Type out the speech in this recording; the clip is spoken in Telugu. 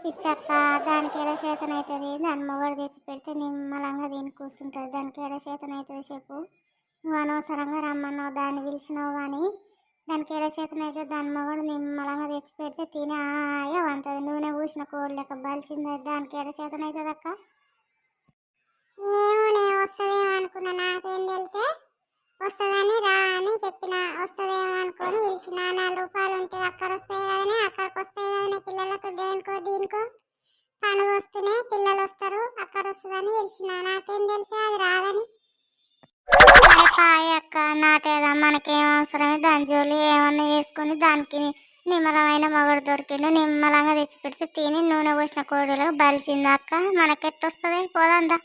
పిచ్చక్క దానికి ఎడ చేతనవుతుంది, దాని మొగడు తెచ్చి పెడితే నిమ్మలంగా దీన్ని కూర్చుంటుంది. దానికి ఎడ చేతనవుతుంది చెప్పు. నువ్వు అనవసరంగా రమ్మన్నావు, దాన్ని పిలిచినావు కానీ దానికి ఎడ చేతనైతే దాని మొగడు నిమ్మలంగా తెచ్చి పెడితే తిని ఆయ అంటది. నూనె పూసిన కోడి లెక్క బలిసింది. దానికి ఎడ చేతనవుతుంది అక్క? ఏమో నేను వస్తుందేమో అనుకున్నా, నాకేం తెలిసే వస్తుందని రా అని చెప్పిన. వస్తుందేమో అనుకొని పిలిచిన. 4 రూపాయలు ఉంటే అక్కడ వస్తాయి కదనే, అక్కడికి వస్తాయి కదనే పిల్లలకు దేనికో దీనికో పండుగ వస్తూనే పిల్లలు వస్తారు, అక్కడ వస్తుందని పిలిచిన. నాకేం తెలిసే అది రాదని. హాయ్ అక్క, నాటేదా మనకేం అవసరమే దాని జోలి ఏమన్నా చేసుకుని దానికి నిమ్మలమైన మొగడు దొరికిండు, నిమ్మలంగా తెచ్చి పెడితే తిని నూనె పోసిన కోడిలో బలిసింది అక్క. మనకెట్టొస్తుంది, పోదందా.